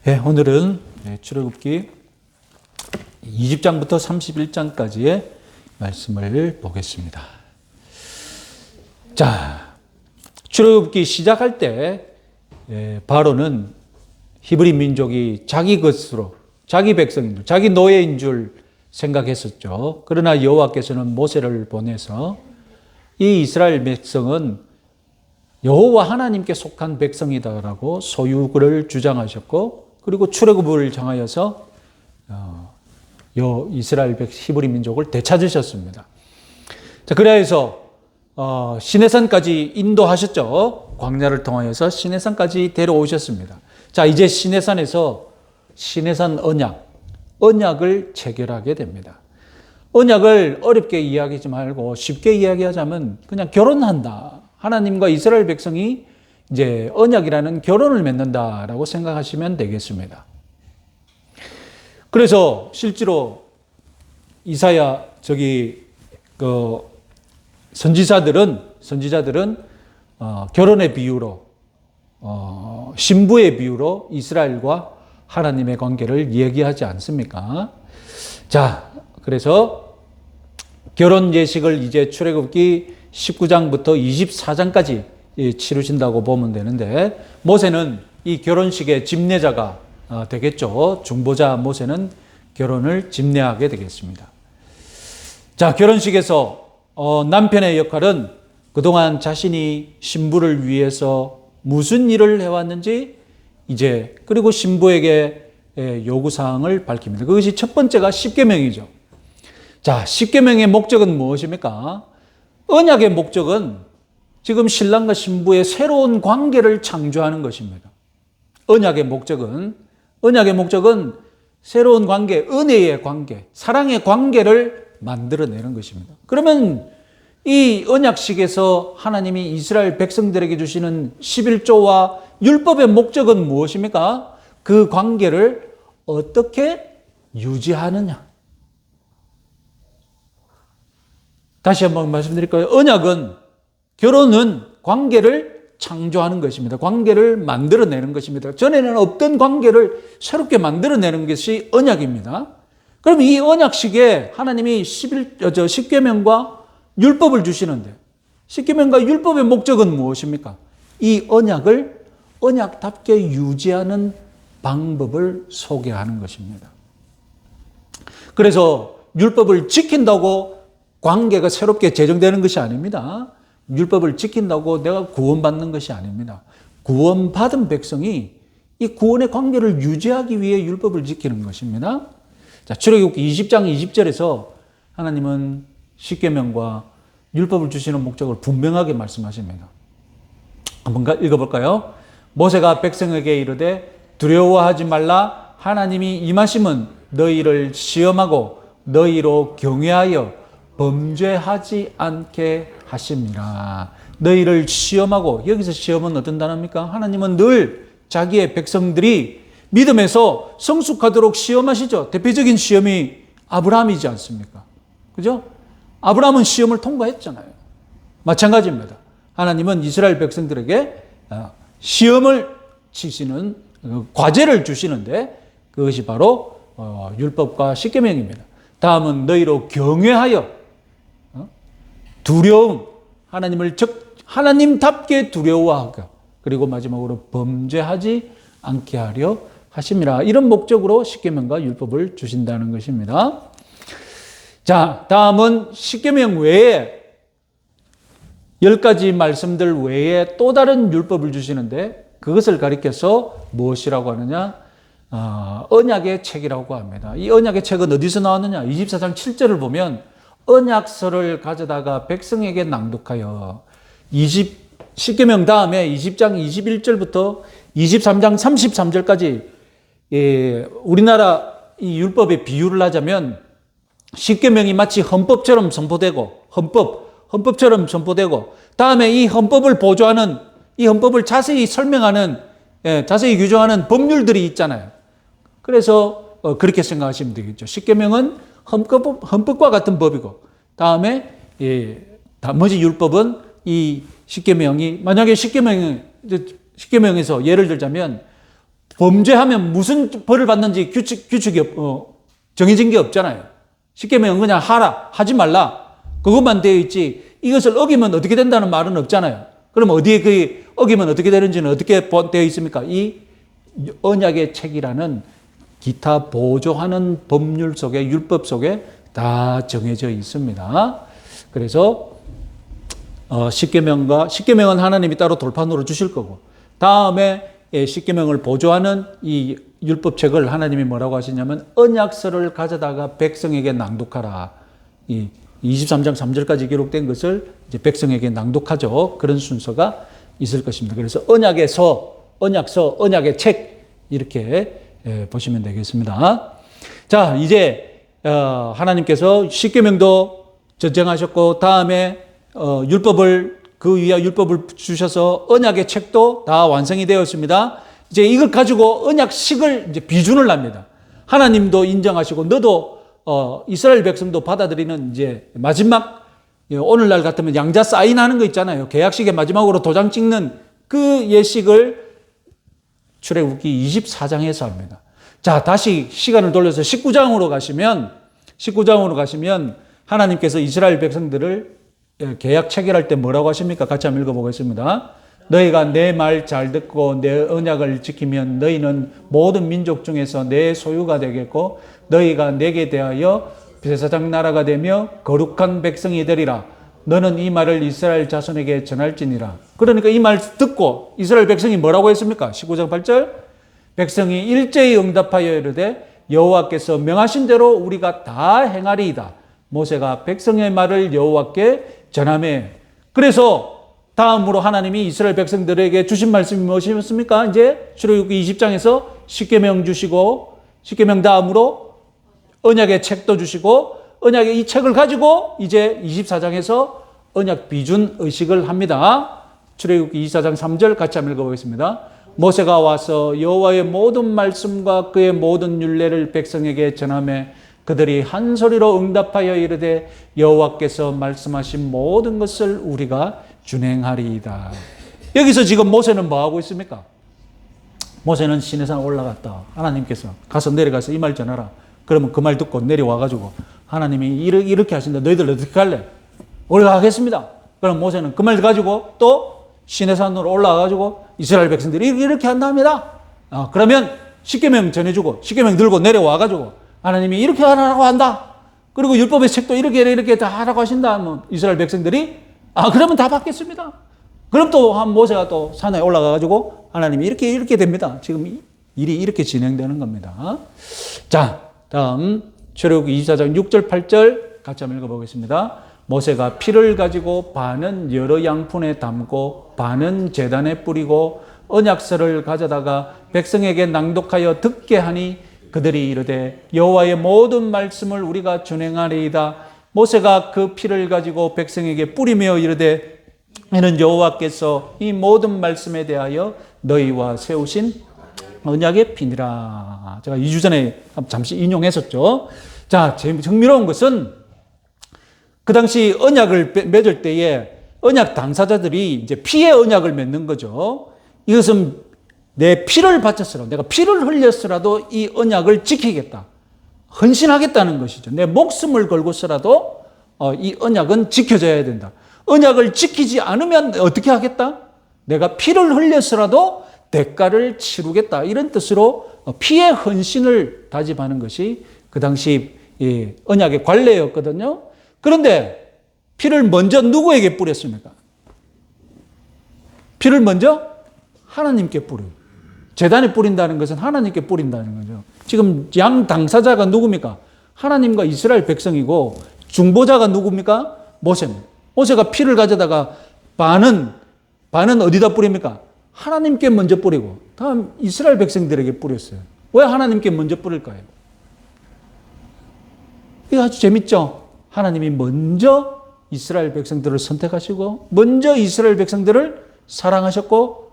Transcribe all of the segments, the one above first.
네, 오늘은 출애굽기 20장부터 31장까지의 말씀을 보겠습니다. 자, 출애굽기 시작할 때 바로는 히브리 민족이 자기 것으로, 자기 백성인 줄, 자기 노예인 줄 생각했었죠. 그러나 여호와께서는 모세를 보내서 이 이스라엘 백성은 여호와 하나님께 속한 백성이다라고 소유를 주장하셨고, 그리고 출애굽을 정하여서 이스라엘 히브리 민족을 되찾으셨습니다. 자, 그래서 시내산까지 인도하셨죠. 광야를 통하여서 시내산까지 데려오셨습니다. 자, 이제 시내산에서 시내산 언약을 체결하게 됩니다. 언약을 어렵게 이야기하지 말고 쉽게 이야기하자면 그냥 결혼한다. 하나님과 이스라엘 백성이 이제 언약이라는 결혼을 맺는다라고 생각하시면 되겠습니다. 그래서 실제로 이사야 선지자들은 결혼의 비유로 신부의 비유로 이스라엘과 하나님의 관계를 얘기하지 않습니까? 자, 그래서 결혼 예식을 이제 출애굽기 19장부터 24장까지 치르신다고 보면 되는데, 모세는 이 결혼식의 집례자가 되겠죠. 중보자 모세는 결혼을 집례하게 되겠습니다. 자, 결혼식에서 남편의 역할은 그동안 자신이 신부를 위해서 무슨 일을 해왔는지 그리고 신부에게 요구사항을 밝힙니다. 그것이 첫 번째가 십계명이죠. 자, 십계명의 목적은 무엇입니까? 언약의 목적은 지금 신랑과 신부의 새로운 관계를 창조하는 것입니다. 언약의 목적은 새로운 관계, 은혜의 관계, 사랑의 관계를 만들어내는 것입니다. 그러면 이 언약식에서 하나님이 이스라엘 백성들에게 주시는 11조와 율법의 목적은 무엇입니까? 그 관계를 어떻게 유지하느냐. 다시 한번 말씀드릴까요? 결혼은 관계를 창조하는 것입니다. 관계를 만들어내는 것입니다. 전에는 없던 관계를 새롭게 만들어내는 것이 언약입니다. 그럼 이 언약식에 하나님이 십계명과 율법을 주시는데, 십계명과 율법의 목적은 무엇입니까? 이 언약을 언약답게 유지하는 방법을 소개하는 것입니다. 그래서 율법을 지킨다고 관계가 새롭게 제정되는 것이 아닙니다. 율법을 지킨다고 내가 구원받는 것이 아닙니다. 구원받은 백성이 이 구원의 관계를 유지하기 위해 율법을 지키는 것입니다. 자, 출애굽기 20장 20절에서 하나님은 십계명과 율법을 주시는 목적을 분명하게 말씀하십니다. 한번 읽어볼까요? 모세가 백성에게 이르되 두려워하지 말라. 하나님이 임하심은 너희를 시험하고 너희로 경외하여 범죄하지 않게 하심이라. 너희를 시험하고, 여기서 시험은 어떤 단어입니까? 하나님은 늘 자기의 백성들이 믿음에서 성숙하도록 시험하시죠. 대표적인 시험이 아브라함이지 않습니까? 그죠? 아브라함은 시험을 통과했잖아요. 마찬가지입니다. 하나님은 이스라엘 백성들에게 시험을 치시는 과제를 주시는데, 그것이 바로 율법과 십계명입니다. 다음은 너희로 경외하여 두려움, 하나님답게 두려워하고, 그리고 마지막으로 범죄하지 않게 하려 하심이라. 이런 목적으로 십계명과 율법을 주신다는 것입니다. 자, 다음은 십계명 외에 10가지 말씀들 외에 또 다른 율법을 주시는데, 그것을 가리켜서 무엇이라고 하느냐? 언약의 책이라고 합니다. 이 언약의 책은 어디서 나왔느냐? 24장 7절을 보면 언약서를 가져다가 백성에게 낭독하여 십계명 다음에 20장 21절부터 23장 33절까지 우리나라 이 율법의 비유를 하자면 십계명이 마치 헌법처럼 선포되고 헌법처럼 선포되고, 다음에 이 헌법을 보조하는, 이 헌법을 자세히 설명하는, 자세히 규정하는 법률들이 있잖아요. 그래서 그렇게 생각하시면 되겠죠. 십계명은 헌법과 같은 법이고, 다음에 나머지 율법은 이 십계명이, 만약에 십계명에서 예를 들자면 범죄하면 무슨 벌을 받는지 규칙이 정해진 게 없잖아요. 십계명은 그냥 하라, 하지 말라. 그것만 되어 있지 이것을 어기면 어떻게 된다는 말은 없잖아요. 그럼 어디에 그 어기면 어떻게 되는지는 어떻게 되어 있습니까? 이 언약의 책이라는 기타 보조하는 법률 속에, 율법 속에 다 정해져 있습니다. 그래서 십계명은 하나님이 따로 돌판으로 주실 거고, 다음에 십계명을 보조하는 이 율법책을 하나님이 뭐라고 하시냐면 언약서를 가져다가 백성에게 낭독하라. 이 23장 3절까지 기록된 것을 이제 백성에게 낭독하죠. 그런 순서가 있을 것입니다. 그래서 언약의 서, 언약서, 언약의 책 이렇게 보시면 되겠습니다. 자, 이제 하나님께서 십계명도 전쟁하셨고 다음에 율법을 그 위에 율법을 주셔서 언약의 책도 다 완성이 되었습니다. 이제 이걸 가지고 언약식을 이제 비준을 합니다. 하나님도 인정하시고 너도 이스라엘 백성도 받아들이는 이제 마지막 오늘날 같으면 양자 사인하는 거 있잖아요. 계약식의 마지막으로 도장 찍는 그 예식을 출애굽기 24장에서 합니다. 자, 다시 시간을 돌려서 19장으로 가시면 하나님께서 이스라엘 백성들을 계약 체결할 때 뭐라고 하십니까? 같이 한번 읽어보겠습니다. 너희가 내 말 잘 듣고 내 언약을 지키면 너희는 모든 민족 중에서 내 소유가 되겠고 너희가 내게 대하여 제사장 나라가 되며 거룩한 백성이 되리라. 너는 이 말을 이스라엘 자손에게 전할지니라. 그러니까 이 말 듣고 이스라엘 백성이 뭐라고 했습니까? 19장 8절 백성이 일제히 응답하여 이르되 여호와께서 명하신 대로 우리가 다 행하리이다. 모세가 백성의 말을 여호와께 전하며. 그래서 다음으로 하나님이 이스라엘 백성들에게 주신 말씀이 무엇이었습니까? 이제 출애굽기 20장에서 십계명 주시고 십계명 다음으로 언약의 책도 주시고 언약의 이 책을 가지고 이제 24장에서 언약 비준 의식을 합니다. 출애굽기 24장 3절 같이 한번 읽어보겠습니다. 모세가 와서 여호와의 모든 말씀과 그의 모든 율례를 백성에게 전하며 그들이 한 소리로 응답하여 이르되 여호와께서 말씀하신 모든 것을 우리가 준행하리이다. 여기서 지금 모세는 뭐 하고 있습니까? 모세는 시내산 올라갔다. 하나님께서 가서 내려가서 이 말 전하라. 그러면 그 말 듣고 내려와가지고 하나님이 이렇게 하신다. 너희들 어떻게 할래? 올라가겠습니다. 그럼 모세는 그 말 가지고 또 시내산으로 올라가가지고 이스라엘 백성들이 이렇게 한답니다. 그러면 십계명 전해주고 십계명 들고 내려와가지고 하나님이 이렇게 하라고 한다. 그리고 율법의 책도 이렇게 다 하라고 하신다 하면 이스라엘 백성들이 그러면 다 받겠습니다. 그럼 또 한 모세가 또 산에 올라가가지고 하나님이 이렇게 됩니다. 지금 일이 이렇게 진행되는 겁니다. 자, 다음 출애굽기 24장 6절 8절 같이 한번 읽어보겠습니다. 모세가 피를 가지고 반은 여러 양푼에 담고 반은 제단에 뿌리고 언약서를 가져다가 백성에게 낭독하여 듣게 하니 그들이 이르되 여호와의 모든 말씀을 우리가 준행하리이다. 모세가 그 피를 가지고 백성에게 뿌리며 이르되 이는 여호와께서 이 모든 말씀에 대하여 너희와 세우신 언약의 피니라. 제가 2주 전에 잠시 인용했었죠. 자, 흥미로운 것은 그 당시 언약을 맺을 때에 언약 당사자들이 이제 피의 언약을 맺는 거죠. 이것은 내 피를 바쳤으라도, 내가 피를 흘렸으라도 이 언약을 지키겠다. 헌신하겠다는 것이죠. 내 목숨을 걸고서라도 이 언약은 지켜져야 된다. 언약을 지키지 않으면 어떻게 하겠다? 내가 피를 흘려서라도 대가를 치르겠다. 이런 뜻으로 피의 헌신을 다짐하는 것이 그 당시 언약의 관례였거든요. 그런데 피를 먼저 누구에게 뿌렸습니까? 피를 먼저 하나님께 뿌려요. 제단에 뿌린다는 것은 하나님께 뿌린다는 거죠. 지금 양 당사자가 누굽니까? 하나님과 이스라엘 백성이고 중보자가 누굽니까? 모세입니다. 모세가 피를 가져다가 반은 어디다 뿌립니까? 하나님께 먼저 뿌리고 다음 이스라엘 백성들에게 뿌렸어요. 왜 하나님께 먼저 뿌릴까요? 이거 아주 재밌죠? 하나님이 먼저 이스라엘 백성들을 선택하시고 먼저 이스라엘 백성들을 사랑하셨고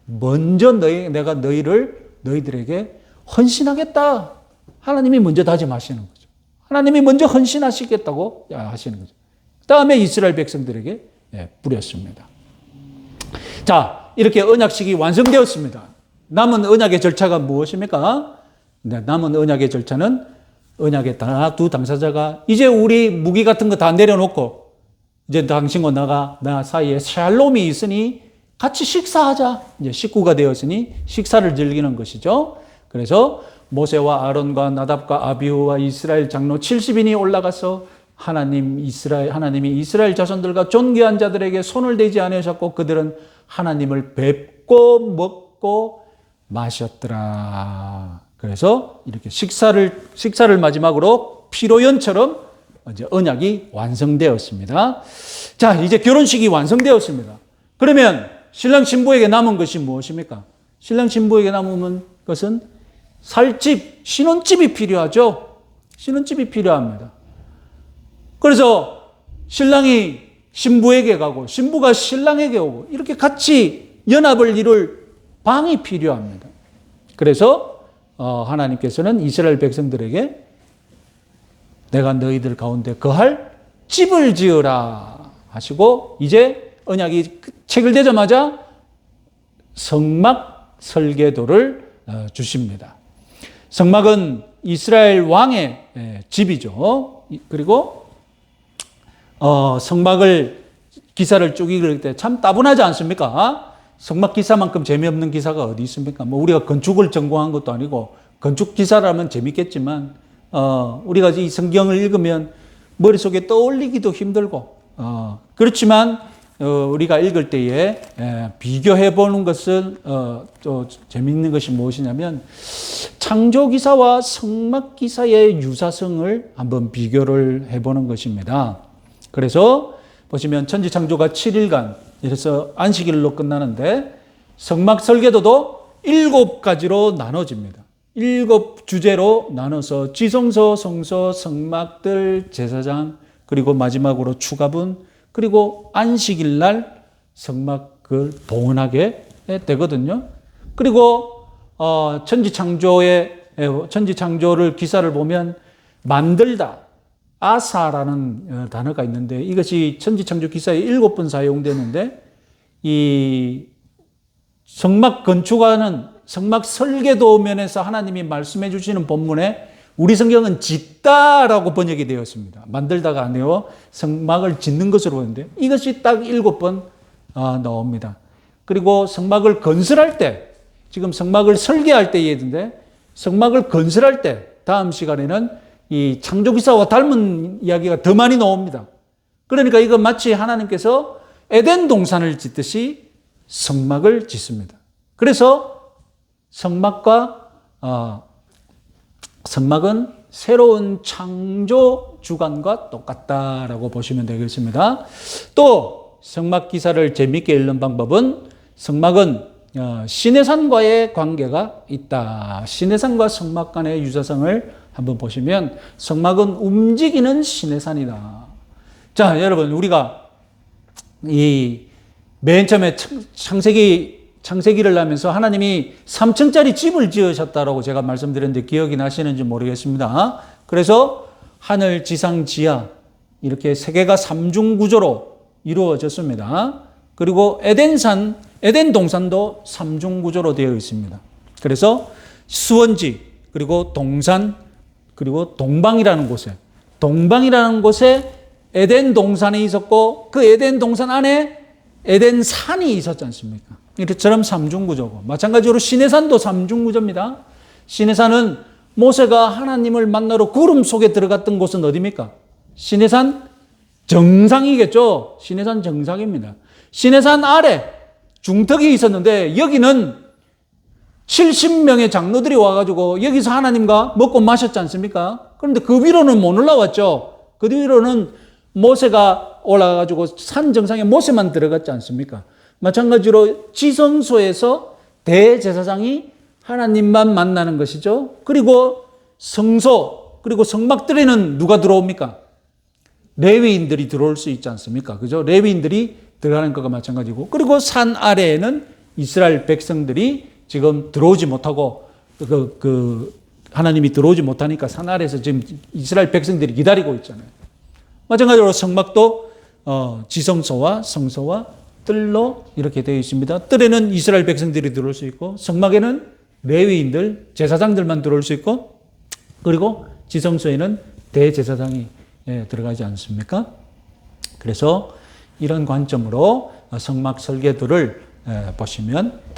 먼저 내가 너희들에게 헌신하겠다. 하나님이 먼저 다짐하시는 거죠. 하나님이 먼저 헌신하시겠다고 하시는 거죠. 다음에 이스라엘 백성들에게 뿌렸습니다. 자, 이렇게 언약식이 완성되었습니다. 남은 언약의 절차가 무엇입니까? 네, 남은 언약의 절차는 언약의 두 당사자가 이제 우리 무기 같은 거 다 내려놓고 이제 당신과 나 사이에 샬롬이 있으니 같이 식사하자. 이제 식구가 되었으니 식사를 즐기는 것이죠. 그래서 모세와 아론과 나답과 아비후와 이스라엘 장로 70인이 올라가서 하나님이 이스라엘 자손들과 존귀한 자들에게 손을 대지 않으셨고 그들은 하나님을 뵙고 먹고 마셨더라. 그래서 이렇게 식사를 마지막으로 피로연처럼 이제 언약이 완성되었습니다. 자, 이제 결혼식이 완성되었습니다. 그러면 신랑 신부에게 남은 것이 무엇입니까? 신랑 신부에게 남은 것은 살집, 신혼집이 필요하죠. 신혼집이 필요합니다. 그래서 신랑이 신부에게 가고 신부가 신랑에게 오고 이렇게 같이 연합을 이룰 방이 필요합니다. 그래서 하나님께서는 이스라엘 백성들에게 내가 너희들 가운데 거할 집을 지으라 하시고 이제 언약이 체결되자마자 성막 설계도를 주십니다. 성막은 이스라엘 왕의 집이죠. 그리고 성막을 기사를 쭉 읽을 때 참 따분하지 않습니까? 성막 기사만큼 재미없는 기사가 어디 있습니까? 뭐 우리가 건축을 전공한 것도 아니고 건축 기사라면 재밌겠지만 우리가 이 성경을 읽으면 머릿속에 떠올리기도 힘들고 그렇지만 우리가 읽을 때에 비교해 보는 것은 또 재미있는 것이 무엇이냐면 창조 기사와 성막 기사의 유사성을 한번 비교를 해보는 것입니다. 그래서 보시면 천지 창조가 7일간 그래서 안식일로 끝나는데 성막 설계도도 7가지로 나눠집니다. 7주제로 나눠서 지성소, 성소, 성막들, 제사장 그리고 마지막으로 추가분 그리고 안식일 날 성막을 봉헌하게 되거든요. 그리고 천지 창조를 기사를 보면 만들다 아사라는 단어가 있는데 이것이 천지 창조 기사에 7번 사용되는데 이 성막 건축하는 성막 설계도 면에서 하나님이 말씀해 주시는 본문에 우리 성경은 짓다라고 번역이 되었습니다. 만들다가 아니고 성막을 짓는 것으로 보는데 이것이 딱 7번 나옵니다. 그리고 성막을 건설할 때 지금 성막을 설계할 때인데 성막을 건설할 때 다음 시간에는 이 창조기사와 닮은 이야기가 더 많이 나옵니다. 그러니까 이건 마치 하나님께서 에덴 동산을 짓듯이 성막을 짓습니다. 그래서 성막은 새로운 창조 주관과 똑같다라고 보시면 되겠습니다. 또 성막 기사를 재미있게 읽는 방법은 성막은 시내산과의 관계가 있다. 시내산과 성막 간의 유사성을 한번 보시면 성막은 움직이는 시내산이다. 자, 여러분 우리가 이 맨 처음에 창세기를 하면서 하나님이 3층짜리 집을 지으셨다라고 제가 말씀드렸는데 기억이 나시는지 모르겠습니다. 그래서 하늘, 지상, 지하 이렇게 세계가 3중 구조로 이루어졌습니다. 그리고 에덴 동산도 3중 구조로 되어 있습니다. 그래서 수원지 그리고 동산 그리고 동방이라는 곳에 에덴 동산이 있었고 그 에덴 동산 안에 에덴 산이 있었지 않습니까? 이처럼 3중 구조고 마찬가지로 시내산도 3중 구조입니다. 시내산은 모세가 하나님을 만나러 구름 속에 들어갔던 곳은 어디입니까? 시내산 정상이겠죠. 시내산 정상입니다. 시내산 아래 중턱이 있었는데 여기는 70명의 장로들이 와가지고 여기서 하나님과 먹고 마셨지 않습니까? 그런데 그 위로는 못 올라왔죠. 그 위로는 모세가 올라가가지고 산 정상에 모세만 들어갔지 않습니까? 마찬가지로 지성소에서 대제사장이 하나님만 만나는 것이죠. 그리고 성소, 그리고 성막들에는 누가 들어옵니까? 레위인들이 들어올 수 있지 않습니까? 그죠? 레위인들이 들어가는 것과 마찬가지고, 그리고 산 아래에는 이스라엘 백성들이 지금 들어오지 못하고, 하나님이 들어오지 못하니까 산 아래에서 지금 이스라엘 백성들이 기다리고 있잖아요. 마찬가지로 성막도 지성소와 성소와 뜰로 이렇게 되어 있습니다. 뜰에는 이스라엘 백성들이 들어올 수 있고 성막에는 레위인들, 제사장들만 들어올 수 있고 그리고 지성소에는 대제사장이 들어가지 않습니까? 그래서 이런 관점으로 성막 설계도를 보시면